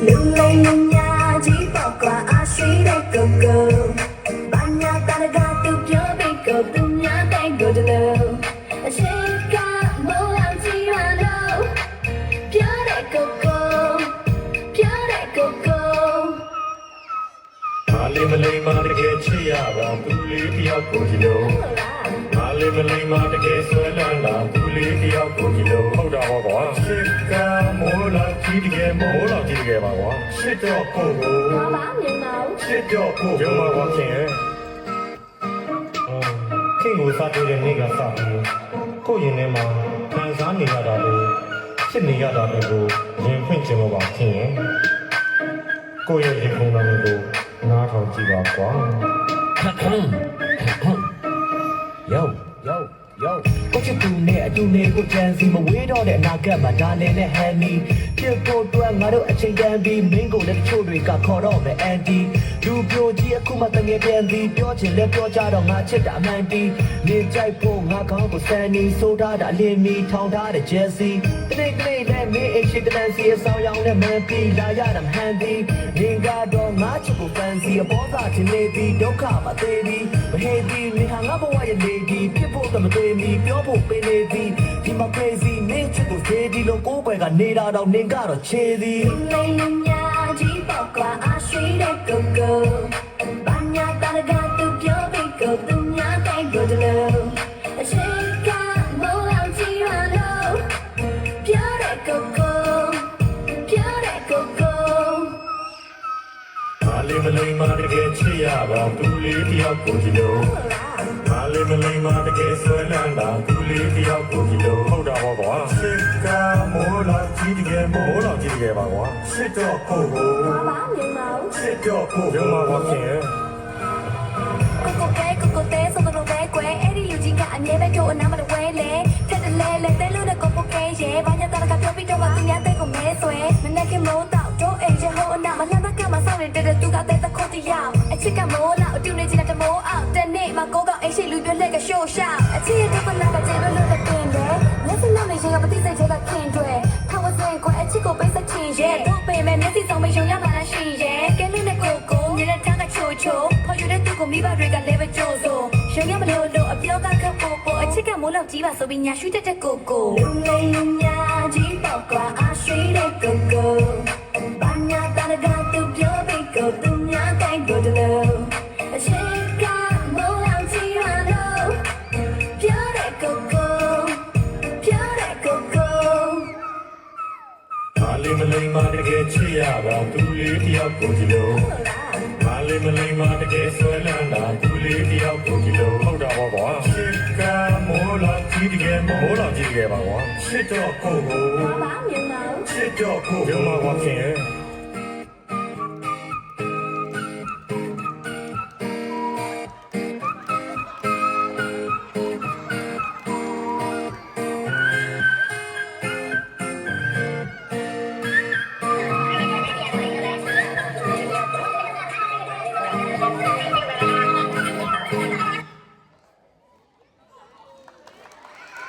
Lung ji bỏ qua a suy đây go go ban nhà ta đã ga tu nhớ bên go tu nhớ tay go de lo Cheka mo làm chi ra đâu nhớ đây go go nhớ đây go go Malay ma de ke chiya ba tu li tiyaw ko ji lo Malay ma de ke swai lan la tu li tiyaw ko ji lo ဟုတ်တာပါကွာရှစ်ကမိုးလာကြီးတကယ်မိုးလာကြီးတကယ်ပါကွာရှစ်တော့ကိုကို ဘာမှမမြင်ပါဘူး ရှစ်တော့ကိုရုံမှာပါခင်ရဲ့ခင်ကိုစားတဲ့နေ့ကစပြီးကိုရင်ထဲမှာခံစားနေရတာလို့ဖြစ်နေရတာတွေကိုရင်ဖွင့်ခြင်းလို့ပါခင်ရဲ့ကိုရဲ့ရင်ခုန်တာတွေကိုနားထောင်ကြည့်ပါကွာ Yo ကိုချစ်သူနဲ့အတူနေကိုကြံစီမဝေးတော့တဲ့အနာဂတ်မှာဒါလည်းနဲ့ဟန်နီပြဖို့အတွက်ငါတို့အချိန်တန်ပြီးမင်းကိုလည်းတချို့တွေကခေါ်တော့မယ်အန်တီလူပြိုကြီးအခုမှတငယ်ပြန်ပြီးပြောချင်လဲပြောကြတော့ငါချစ်တာအမှန်တီနေကြိုက်ဖို့ငါကောင်းကိုစန်နီဆိုးထားတာအလင်းမီထောင်ထားတဲ့ဂျယ်စီတနေ့ကလေးနဲ့မင်းအိတ်ရှိတန်းစီအဆောင်ရောင်နဲ့မန်ပီလာရတာမဟန်တီနေကတော့ငါချစ်ကိုဖန်စီအပေါ်သားချင်နေပြီးဒုက္ခမသေးပြီးမဟေးပြီးနေဟာငါဘဝရဲ့နေပြီးဖြစ်ဖို့တော့မသေးမီပြောဖို့ပေးနေသည်ဒီမှာ crazy နေချစ်ကိုသေးဒီလိုကိုယ်ွယ်ကနေတာတော့နေကတော့ချေသည် Lung ji bỏ qua a suy đây go go ban nhà ta đã ga tu nhớ bên go tu nhớ tay go de lo Cheka mo làm chi ra đâu nhớ đây go go nhớ đây go go Malay ma de ke chiya ba tu li tiyaw ko ji lo Malay ma de ke swai lan la tu li tiyaw ko ji lo ဟုတ်တာပါကွာရှစ်ကမိုးလာကြီးတကယ်မိုးလာကြီးတကယ်ပါကွာရှစ်တော့ကိုကို ဘာမှမမြင်ပါဘူး ရှစ်တော့ကိုရုံမှာပါခင်ရဲ့ ကိုတဲဆိုတော့ပဲကွယ်အဲ့ဒီလူကြီးကအမြဲပဲကြိုးအနားမဝဲလေထက်တလဲလဲတဲလို့နဲ့ကိုပိုကဲရဲဘာညာတာကပြောပြီးတော့မှသူများတဲ့ကိုမဲဆွဲမနေ့ကမိုးတော့တို့အိမ်ချဟိုအနာမလှမ်းကမှစောင့်နေတဲ့သူကတဲ့ခုတ်တရားအချစ်ကမိုးလာအတူနေချင်တဲ့မိုးအောင်တနေ့မှာကိုကအိမ်ရှိလူပြလက်ကရှို့ရှာအချစ်ရဲ့ကနာကကျေလို့လို့တင်တယ်မျက်စိနဲ့နေရင်ကပတိစိတ်ချက်ကခင်တွေထောက်ဝစင်ကွယ်အချစ်ကိုပိတ်ဆက်ချင်ရဲ့တို့ပေမဲ့မျက်စိဆောင်မယုံရမှလားရှိရဲ့ကဲလို့နဲ့ကိုကိုမြင်တဲ့ထားကချိုချိုခေါ်ယူတဲ့သူကိုမိဘတွေကလည်းပဲကြိုးဆိုရုံရမလို့လို့အပြောကခပ်ဖို့ပိုအချစ်ကမိုးလောက်ကြီးပါဆိုပြီးညာရွှေတဲ့ကိုကိုLung ji bỏ qua a suy đây go go ban nhà ta đã ga tu nhớ bên go tu nhớ tay go de lo Cheka mo làm chi ra đâu nhớ đây go go nhớ đây go go Malay ma de ke chiya ba tu li tiyaw ko ji lo Malay ma de ke swai lan la tu li tiyaw ko ji lo ဟုတ်တာပါကွာရှစ်ကမိုးလာကြီးတကယ်မိုးလာကြီးတကယ်ပါကွာရှစ်တော့ကိုကို ဘာမှမမြင်ပါဘူး ရှစ်တော့ကိုရုံမှာပါခင်ရဲ့